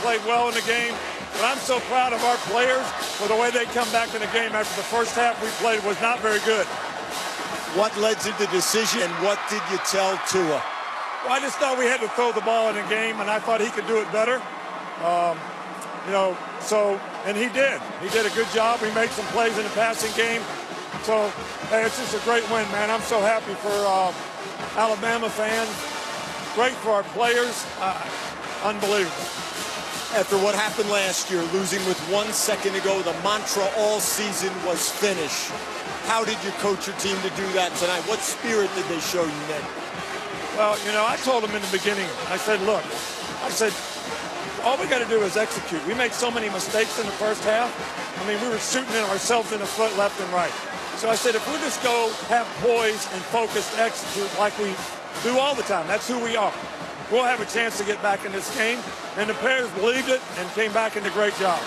played well in the game. But I'm so proud of our players for the way they come back in the game after the first half we played was not very good. What led to the decision, and what did you tell Tua? Well, I just thought we had to throw the ball in the game, and I thought he could do it better. And he did. He did a good job. He made some plays in the passing game. So, hey, it's just a great win, man. I'm so happy for Alabama fans. Great for our players. Unbelievable. After what happened last year, losing with 1 second to go, the mantra all season was finish. How did you coach your team to do that tonight? What spirit did they show you then? Well, I told them in the beginning, I said, look, all we got to do is execute. We made so many mistakes in the first half. I mean, we were shooting ourselves in the foot left and right. So I said, if we just go have poise and focus to execute like we do all the time, that's who we are. We'll have a chance to get back in this game. And the players believed it and came back and did a great job.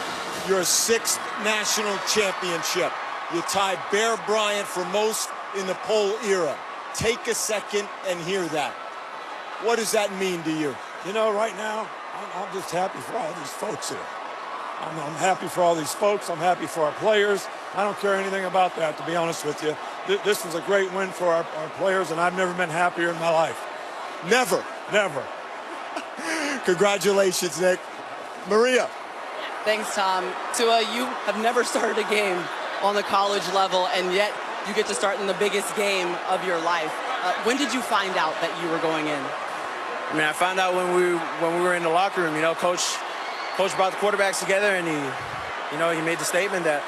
Your 6th national championship. You tied Bear Bryant for most in the poll era. Take a second and hear that. What does that mean to you? Right now, I'm just happy for all these folks here. I'm happy for all these folks. I'm happy for our players. I don't care anything about that, to be honest with you. This was a great win for our players, and I've never been happier in my life. Never. Never. Congratulations, Nick. Maria. Thanks, Tom. Tua, you have never started a game on the college level, and yet you get to start in the biggest game of your life. When did you find out that you were going in? I mean, I found out when we were in the locker room. Coach brought the quarterbacks together, and he made the statement that,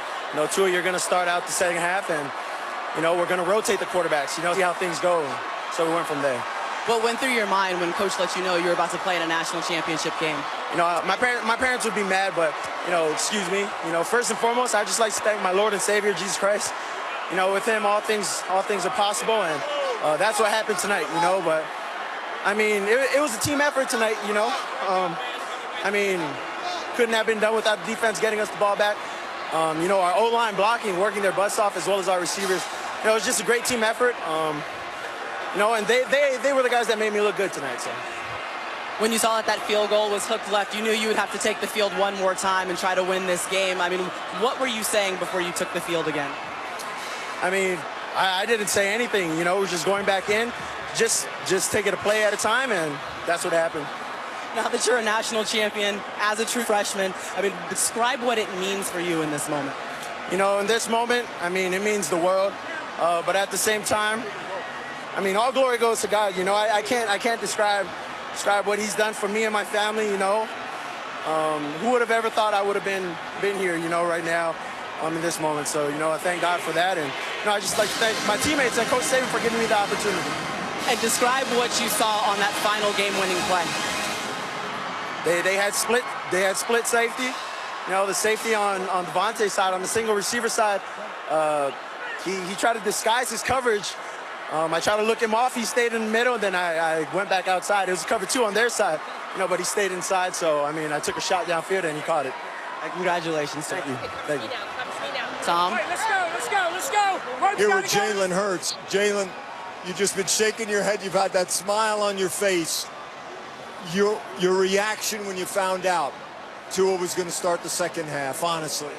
Tua, you're going to start out the second half, and we're going to rotate the quarterbacks. See how things go. So we went from there. What went through your mind when Coach let you know you were about to play in a national championship game? My parents would be mad, but excuse me. First and foremost, I just like to thank my Lord and Savior Jesus Christ. With Him, all things are possible, and that's what happened tonight. But I mean, it was a team effort tonight. I mean, couldn't have been done without the defense getting us the ball back. Our O-line blocking, working their butts off, as well as our receivers. It was just a great team effort. And they were the guys that made me look good tonight. So. When you saw that field goal was hooked left, you knew you would have to take the field one more time and try to win this game. I mean, what were you saying before you took the field again? I mean, I didn't say anything. It was just going back in, just taking a play at a time, and that's what happened. Now that you're a national champion, as a true freshman, I mean, describe what it means for you in this moment. In this moment, I mean, it means the world. But at the same time, I mean, all glory goes to God. I can't describe what He's done for me and my family. Who would have ever thought I would have been here, right now, in this moment. So, I thank God for that, and I just like to thank my teammates and Coach Saban for giving me the opportunity. And describe what you saw on that final game-winning play. They had split safety. The safety on Devontae's side, on the single receiver side, he tried to disguise his coverage. I tried to look him off. He stayed in the middle, and then I went back outside. It was cover 2 on their side, but he stayed inside. So, I mean, I took a shot downfield, and he caught it. Congratulations. Thank you. Thank you. Tom? Right, let's go. Here with Jalen Hurts. Jalen, you've just been shaking your head. You've had that smile on your face. Your reaction when you found out Tua was going to start the second half, honestly.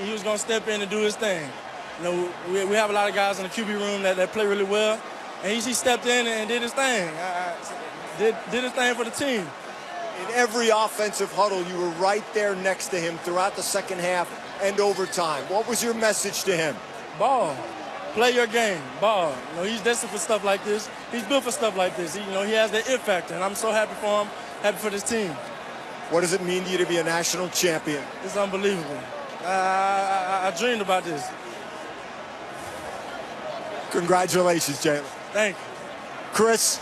He was going to step in and do his thing. We have a lot of guys in the QB room that play really well, and he stepped in and did his thing. Did his thing for the team. In every offensive huddle, you were right there next to him throughout the second half and overtime. What was your message to him? Ball. Play your game. Ball. He's destined for stuff like this. He's built for stuff like this. He has the it factor, and I'm so happy for him, happy for this team. What does it mean to you to be a national champion? It's unbelievable. I dreamed about this. Congratulations, Jalen. Thank you. Chris?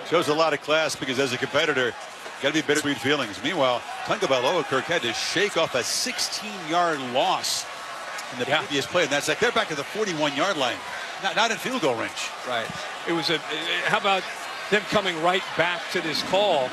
Shows a lot of class because as a competitor, got to be bittersweet feelings. Meanwhile, Tagovailoa Kirk had to shake off a 16-yard loss in the previous play, and that's like they're back at the 41-yard line, not in field goal range. Right. It was how about them coming right back to this call?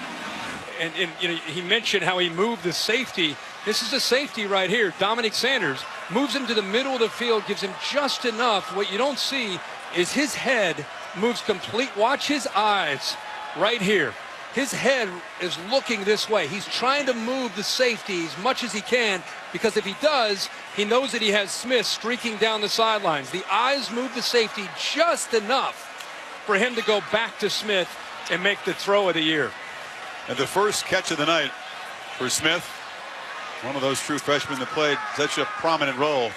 And he mentioned how he moved the safety. This is a safety right here. Dominic Sanders moves him to the middle of the field, gives him just enough. What you don't see is his head moves complete. Watch his eyes right here. his head is looking this way. He's trying to move the safety as much as he can, because if he does, he knows that he has Smith streaking down the sidelines. The eyes move the safety just enough for him to go back to Smith and make the throw of the year. And the first catch of the night for Smith, one of those true freshmen that played such a prominent role.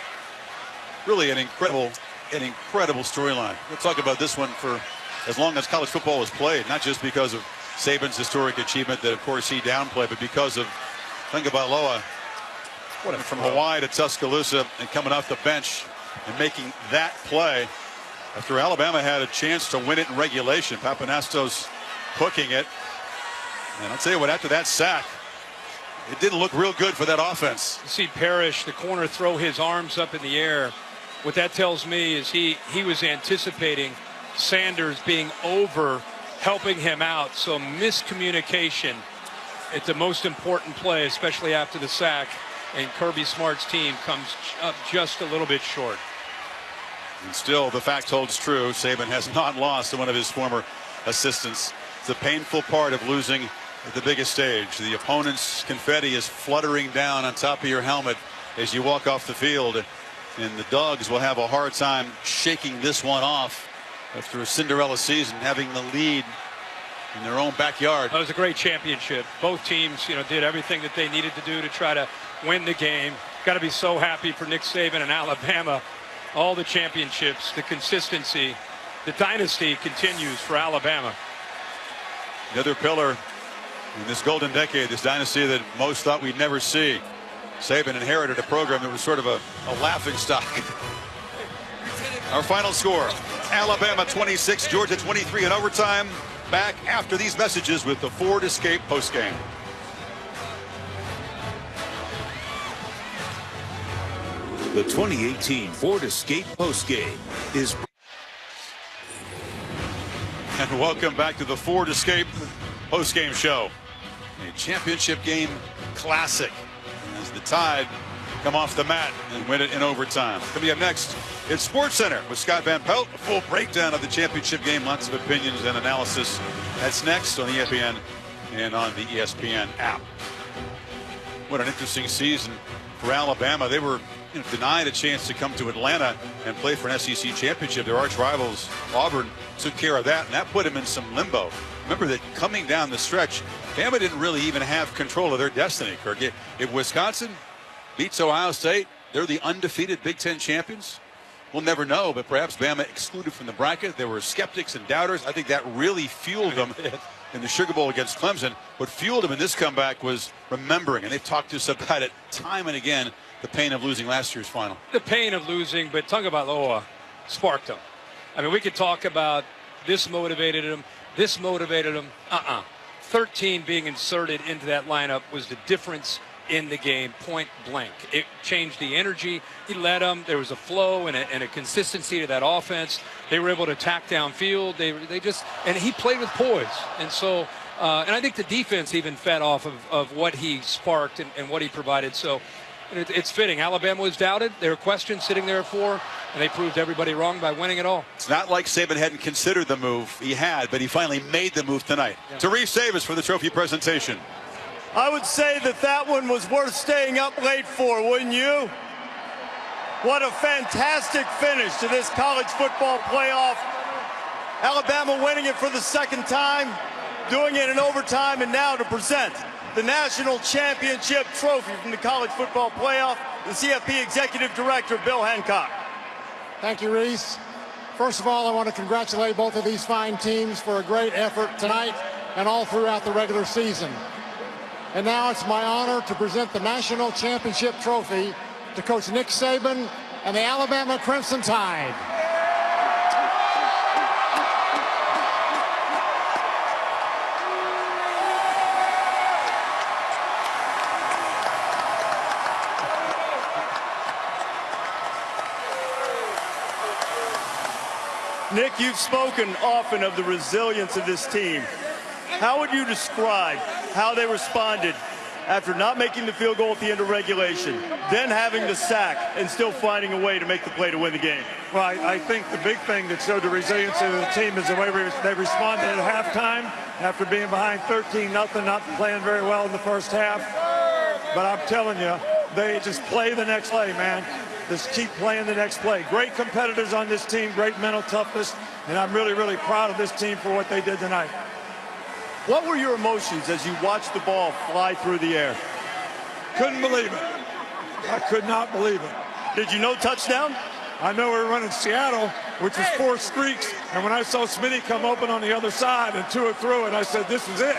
Really an incredible storyline. We'll talk about this one for as long as college football was played, not just because of Saban's historic achievement that, of course, he downplayed, but because of Tagovailoa from Hawaii to Tuscaloosa and coming off the bench and making that play after Alabama had a chance to win it in regulation. Papanastos hooking it. And I'll tell you what, after that sack, it didn't look real good for that offense. You see Parrish, the corner, throw his arms up in the air. What that tells me is he was anticipating Sanders being over, helping him out. So miscommunication at the most important play, especially after the sack, and Kirby Smart's team comes up just a little bit short. And still, the fact holds true. Saban has not lost to one of his former assistants. It's a painful part of losing at the biggest stage. The opponent's confetti is fluttering down on top of your helmet as you walk off the field. And the Dogs will have a hard time shaking this one off after a Cinderella season, having the lead in their own backyard. That was a great championship. Both teams, did everything that they needed to do to try to win the game. Got to be so happy for Nick Saban and Alabama. All the championships, the consistency, the dynasty continues for Alabama. Another pillar in this golden decade, this dynasty that most thought we'd never see. Saban inherited a program that was sort of a laughing stock. Our final score, Alabama 26, Georgia 23 in overtime. Back after these messages with the Ford Escape postgame. The 2018 Ford Escape postgame is... And welcome back to the Ford Escape postgame show. A championship game classic as the Tide come off the mat and win it in overtime. Coming up next, it's Sports Center with Scott Van Pelt. A full breakdown of the championship game, lots of opinions and analysis. That's next on ESPN and on the ESPN app. What an interesting season for Alabama. They were denied a chance to come to Atlanta and play for an SEC championship. Their arch rivals, Auburn, took care of that, and that put them in some limbo. Remember that coming down the stretch, Bama didn't really even have control of their destiny, Kirk. If Wisconsin beats Ohio State, they're the undefeated Big Ten champions. We'll never know, but perhaps Bama excluded from the bracket. There were skeptics and doubters. I think that really fueled them in the Sugar Bowl against Clemson. What fueled them in this comeback was remembering, and they've talked to us about it time and again, the pain of losing last year's final. The pain of losing, but Tagovailoa sparked them. I mean, we could talk about this motivated him, this motivated him. 13 being inserted into that lineup was the difference in the game, point blank. It changed the energy. He led them. There was a flow and a consistency to that offense. They were able to attack downfield. They just, and he played with poise. And so, and I think the defense even fed off of what he sparked and what he provided. So it's fitting. Alabama was doubted. There were questions sitting there at 4, and they proved everybody wrong by winning it all. It's not like Saban hadn't considered the move. He had, but he finally made the move tonight. Yeah. Tariq Davis for the trophy presentation. I would say that one was worth staying up late for, wouldn't you? What a fantastic finish to this college football playoff. Alabama winning it for the second time, doing it in overtime, and now to present the national championship trophy from the college football playoff, the CFP executive director, Bill Hancock. Thank you, Reese. First of all, I want to congratulate both of these fine teams for a great effort tonight and all throughout the regular season. And now it's my honor to present the national championship trophy to Coach Nick Saban and the Alabama Crimson Tide. Nick, you've spoken often of the resilience of this team. How would you describe how they responded after not making the field goal at the end of regulation, then having the sack and still finding a way to make the play to win the game? Well, I think the big thing that showed the resiliency of the team is the way they responded at halftime after being behind 13-0, not playing very well in the first half. But I'm telling you, they just play the next play, man. Just keep playing the next play. Great competitors on this team, great mental toughness, and I'm really, really proud of this team for what they did tonight. What were your emotions as you watched the ball fly through the air? Couldn't believe it. I could not believe it. Did you know touchdown? I know we were running Seattle, which was 4 streaks, and when I saw Smitty come open on the other side and Tua threw it, I said, this is it.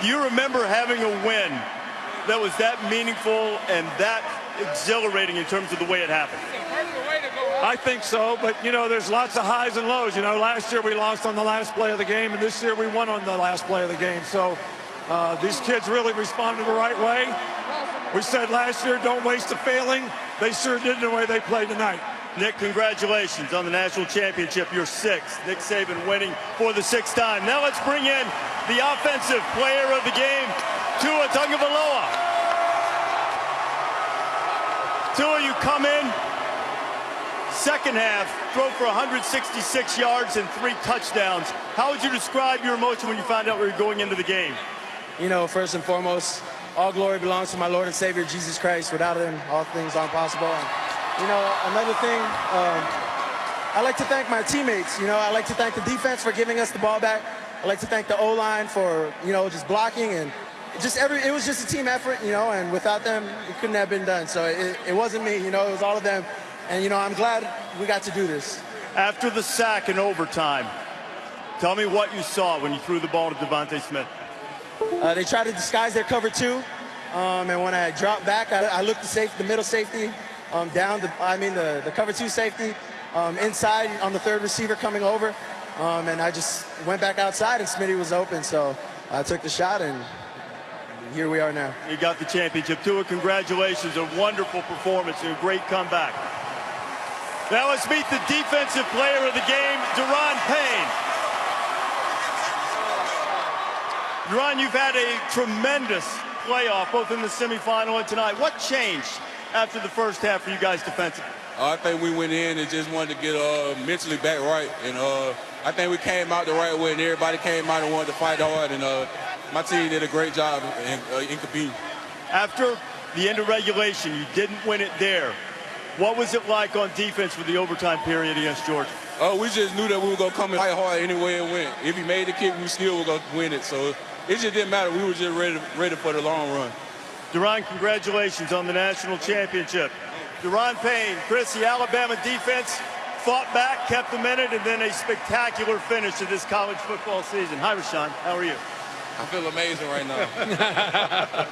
Do you remember having a win that was that meaningful and that exhilarating in terms of the way it happened? I think so, but, you know, there's lots of highs and lows. You know, last year we lost on the last play of the game, and this year we won on the last play of the game. So these kids really responded the right way. We said last year, don't waste a failing. They sure did the way they played tonight. Nick, congratulations on the national championship, your 6th. Nick Saban winning for the 6th time. Now let's bring in the offensive player of the game, Tua Tagovailoa. Tua, you come in, second half, throw for 166 yards and 3 touchdowns. How would you describe your emotion when you found out we were going into the game? You know, first and foremost, all glory belongs to my Lord and Savior, Jesus Christ. Without him, all things aren't possible. And, you know, another thing, I like to thank my teammates. You know, I like to thank the defense for giving us the ball back. I like to thank the O-line for, you know, just blocking, and it was just a team effort, you know, and without them, it couldn't have been done. So it wasn't me, you know, it was all of them. And, you know, I'm glad we got to do this. After the sack in overtime, tell me what you saw when you threw the ball to Devontae Smith. They tried to disguise their cover 2, and when I dropped back, I looked the middle safety down, the cover 2 safety inside on the 3rd receiver coming over, and I just went back outside, and Smitty was open, so I took the shot, and here we are now. You got the championship. Tua, congratulations, a wonderful performance and a great comeback. Now let's meet the defensive player of the game, Daron Payne. Daron, you've had a tremendous playoff, both in the semifinal and tonight. What changed after the first half for you guys defensively? I think we went in and just wanted to get mentally back right. And I think we came out the right way, and everybody came out and wanted to fight hard. And my team did a great job in competing. After the end of regulation, you didn't win it there. What was it like on defense for the overtime period against Georgia? We just knew that we were going to come and fight hard any way it went. If he made the kick, we still were going to win it. So it just didn't matter. We were just ready for the long run. Daron, congratulations on the national championship. Daron Payne, Chris, the Alabama defense fought back, kept them in it, and then a spectacular finish to this college football season. Hi, Rashawn. How are you? I feel amazing right now.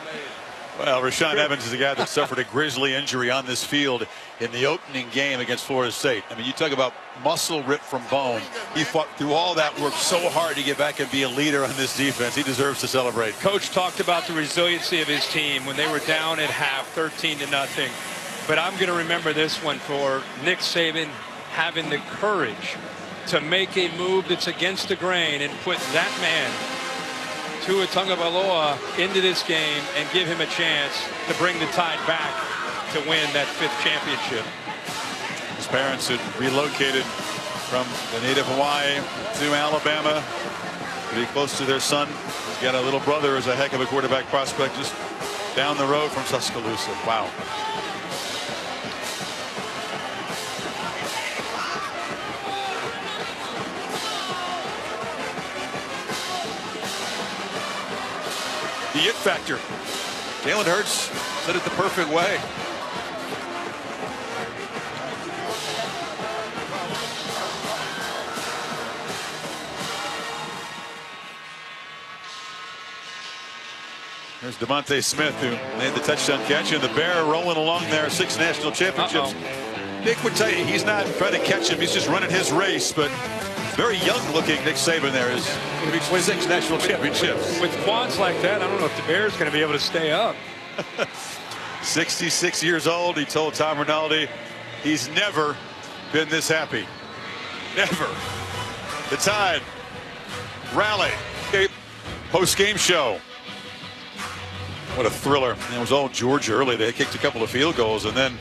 Well, Rashaan Evans is the guy that suffered a grisly injury on this field in the opening game against Florida State. I mean, you talk about muscle ripped from bone. He fought through all that, worked so hard to get back and be a leader on this defense. He deserves to celebrate. Coach talked about the resiliency of his team when they were down at half, 13-0. But I'm going to remember this one for Nick Saban having the courage to make a move that's against the grain and put that man, Tua Tagovailoa, into this game and give him a chance to bring the Tide back to win that 5th championship. His parents had relocated from the native Hawaii to Alabama to be close to their son. He's got a little brother who's a heck of a quarterback prospect just down the road from Tuscaloosa. Wow. The it factor. Jalen Hurts said it the perfect way. There's Devontae Smith, who made the touchdown catch, and the Bear rolling along there, 6 national championships. Nick would tell you he's not trying to catch him, he's just running his race, but very young-looking Nick Saban there is going to be 6 national championships. With quads like that, I don't know if the Bears going to be able to stay up. 66 years old. He told Tom Rinaldi he's never been this happy. Never. The Tide rally. Post-game show. What a thriller. And it was all Georgia early. They kicked a couple of field goals, and then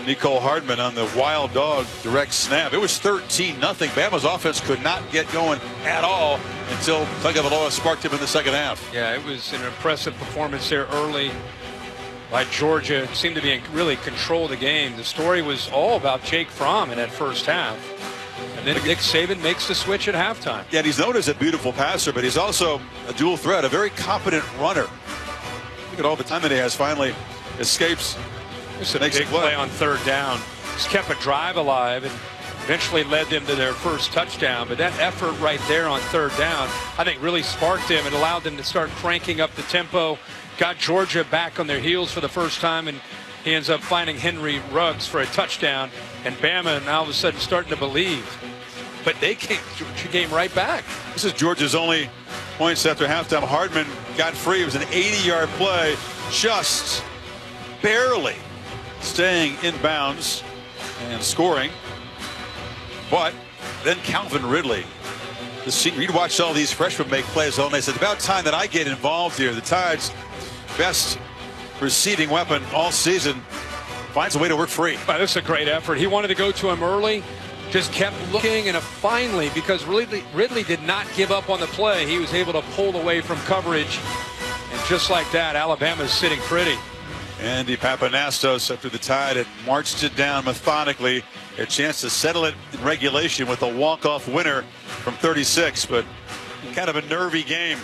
Nicole Hardman on the wild dog direct snap. It was 13-0. Bama's offense could not get going at all until Tagovailoa sparked him in the second half. Yeah, it was an impressive performance there early by Georgia. It seemed to be in really control of the game. The story was all about Jake Fromm in that first half. And then Nick Saban makes the switch at halftime. Yeah, and he's known as a beautiful passer, but he's also a dual threat, a very competent runner. Look at all the time that he has. Finally escapes. It's a big play on third down. Just kept a drive alive and eventually led them to their first touchdown. But that effort right there on third down, I think, really sparked him and allowed them to start cranking up the tempo. Got Georgia back on their heels for the first time, and he ends up finding Henry Ruggs for a touchdown. And Bama now all of a sudden starting to believe. But Georgia came right back. This is Georgia's only points after halftime. Hardman got free. It was an 80-yard play, just barely staying in bounds and scoring. But then Calvin Ridley, the senior, you'd watched all these freshmen make plays all night. It's about time that I get involved here. The Tide's best receiving weapon all season finds a way to work free. Wow, this is a great effort. He wanted to go to him early, just kept looking, and finally, because Ridley did not give up on the play, he was able to pull away from coverage. And just like that, Alabama's sitting pretty. Andy Papanastos, after the Tide had marched it down methodically, a chance to settle it in regulation with a walk-off winner from 36, but kind of a nervy game.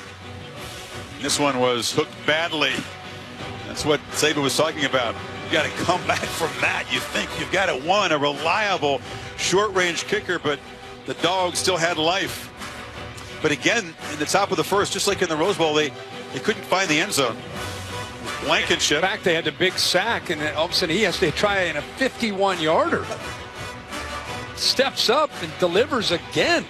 This one was hooked badly. That's what Saban was talking about. You got to come back from that. You think you've got it won, a reliable short-range kicker, but the Dogs still had life. But again, in the top of the first, just like in the Rose Bowl, they couldn't find the end zone. Blankenship. In fact, they had the big sack, and then all of a sudden he has to try in a 51-yarder. Steps up and delivers again.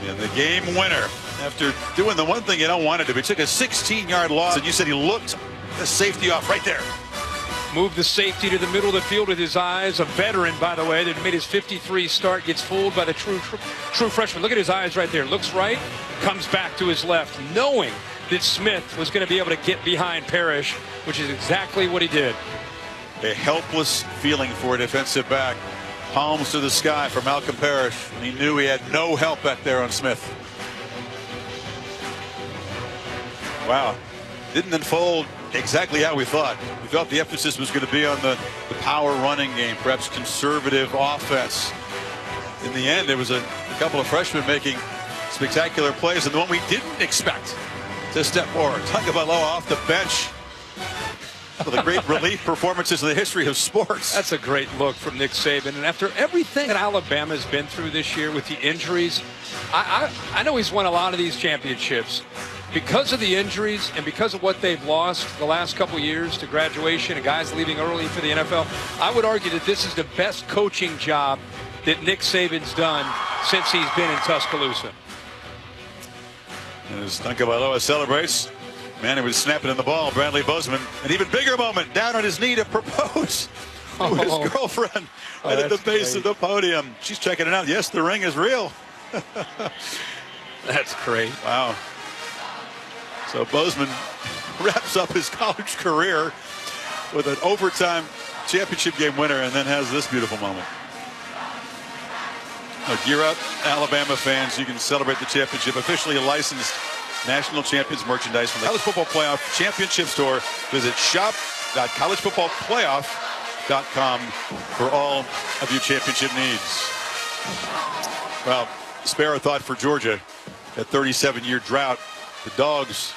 And the game winner, after doing the one thing you don't want to do, he took a 16-yard loss, and you said he looked the safety off right there. Moved the safety to the middle of the field with his eyes. A veteran, by the way, that made his 53 start, gets fooled by the true freshman. Look at his eyes right there. Looks right, comes back to his left, knowing that Smith was going to be able to get behind Parrish, which is exactly what he did. A helpless feeling for a defensive back. Palms to the sky for Malcolm Parrish. And he knew he had no help back there on Smith. Wow. Didn't unfold exactly how we thought. We thought the emphasis was going to be on the power running game, perhaps conservative offense. In the end, it was a couple of freshmen making spectacular plays, and the one we didn't expect to step forward. Tagovailoa off the bench. One of the great relief performances in the history of sports. That's a great look from Nick Saban. And after everything that Alabama's been through this year with the injuries, I know he's won a lot of these championships. Because of the injuries and because of what they've lost the last couple years to graduation and guys leaving early for the NFL, I would argue that this is the best coaching job that Nick Saban's done since he's been in Tuscaloosa. As Tagovailoa celebrates, man, he was snapping in the ball. Bradley Bozeman, an even bigger moment, down on his knee to propose to his girlfriend right at the base of the podium. She's checking it out. Yes, the ring is real. That's great. Wow. So Bozeman wraps up his college career with an overtime championship game winner, and then has this beautiful moment. Now, gear up, Alabama fans. You can celebrate the championship. Officially licensed national champions merchandise from the College Football Playoff Championship Store. Visit shop.collegefootballplayoff.com for all of your championship needs. Well, spare a thought for Georgia. That 37-year drought. The Dogs,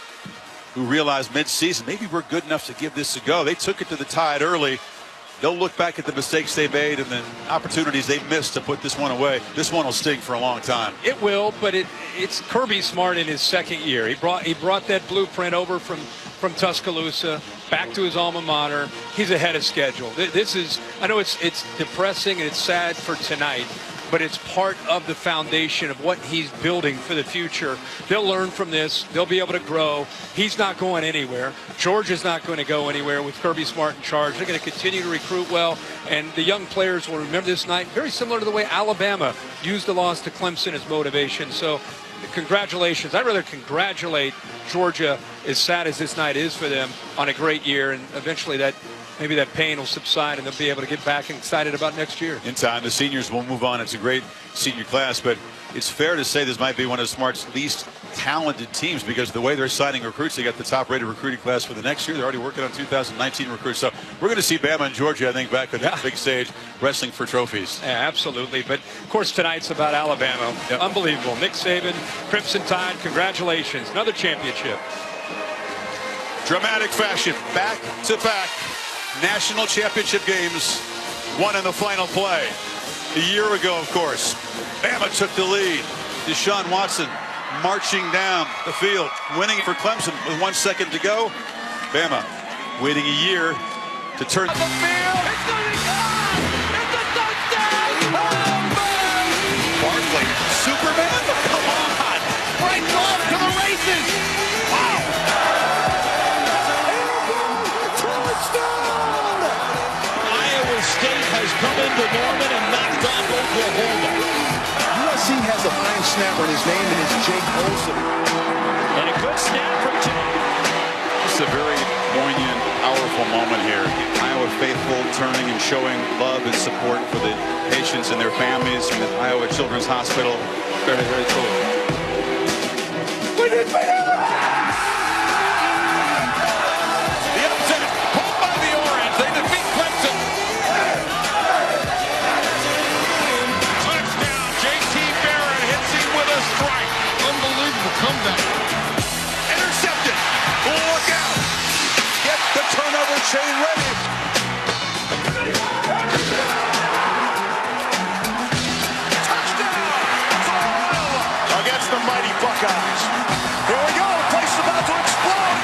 who realized mid-season maybe we're good enough to give this a go. They took it to the Tide early. They'll look back at the mistakes they made and the opportunities they missed to put this one away. This one will sting for a long time. It will, but it's Kirby Smart in his second year. He brought that blueprint over from Tuscaloosa back to his alma mater. He's ahead of schedule. This is, I know it's depressing and it's sad for tonight, but it's part of the foundation of what he's building for the future. They'll learn from this. They'll be able to grow. He's not going anywhere. Georgia's not going to go anywhere with Kirby Smart in charge. They're going to continue to recruit well, and the young players will remember this night very similar to the way Alabama used the loss to Clemson as motivation. So congratulations. I'd rather congratulate Georgia as sad as this night is for them, on a great year, and eventually maybe that pain will subside and they'll be able to get back and excited about next year. In time, the seniors will move on. It's a great senior class, but it's fair to say this might be one of Smart's least talented teams because the way they're signing recruits, they got the top-rated recruiting class for the next year. They're already working on 2019 recruits. So we're going to see Bama and Georgia, I think, back on the big stage, wrestling for trophies. Yeah, absolutely. But, of course, tonight's about Alabama. Yep. Unbelievable. Nick Saban, Crimson Tide, congratulations. Another championship. Dramatic fashion, back-to-back national championship games, won in the final play. A year ago, of course, Bama took the lead. Deshaun Watson marching down the field, winning for Clemson with 1 second to go. Bama waiting a year to turn the field. It's going to be gone! It's a touchdown! Barkley, Superman? Come on! Frank Love to the races! Wow! Touchdown! Iowa State has come into Norman and knocked off Oklahoma. USC has a fine snapper, and his name is Jake Olson. And a good snap from Jake. It's a very poignant, powerful moment here. Iowa faithful turning and showing love and support for the patients and their families from the Iowa Children's Hospital. Very, very cool. The upset, pulled by the Orange. They defeat Clemson. Touchdown. J.T. Barrett hits him with a strike. Unbelievable comeback. Intercepted. Look out. Get the turnover chain ready. Touchdown. Against the mighty Buckeyes. Here we go. The place is about to explode.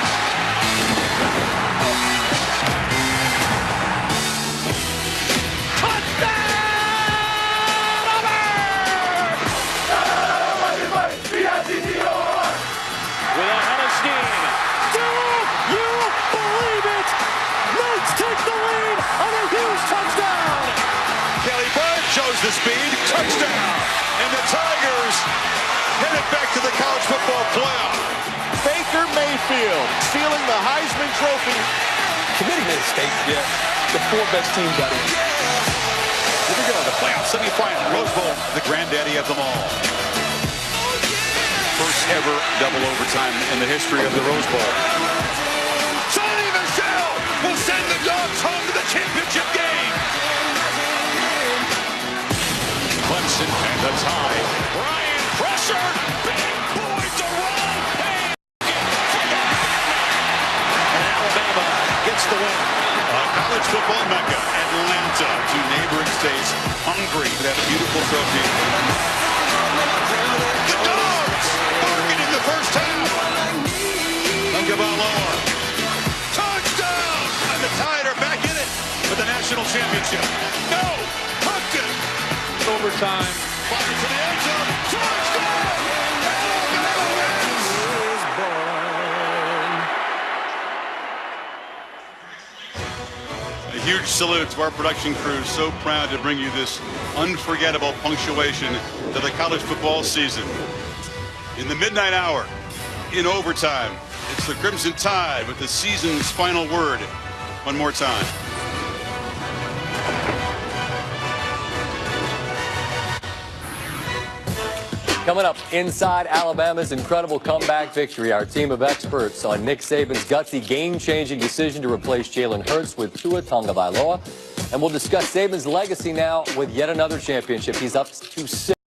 Shows the speed, touchdown, and the Tigers headed back to the college football playoff. Baker Mayfield stealing the Heisman Trophy. Committee made a mistake. Yeah, the four best teams got in. Here we go, the playoff semifinal. Rose Bowl, the granddaddy of them all. First ever double overtime in the history of the Rose Bowl. Sonny Michel will send the Dogs home to the championship game. Clemson and the tie. Ryan pressure. Big boy Jerome. And Alabama gets the win. College football mecca, Atlanta, to neighboring states, hungry for that beautiful trophy. The Dogs barking in the first half. Tagovailoa. Touchdown! And the Tide are back in it for the national championship. No! Hooked it! Overtime. Fires to the end zone. Touchdown! A huge salute to our production crew. So proud to bring you this unforgettable punctuation to the college football season. In the midnight hour, in overtime, it's the Crimson Tide with the season's final word. One more time. Coming up, inside Alabama's incredible comeback victory, our team of experts on Nick Saban's gutsy game-changing decision to replace Jalen Hurts with Tua Tagovailoa. And we'll discuss Saban's legacy now with yet another championship. He's up to 6.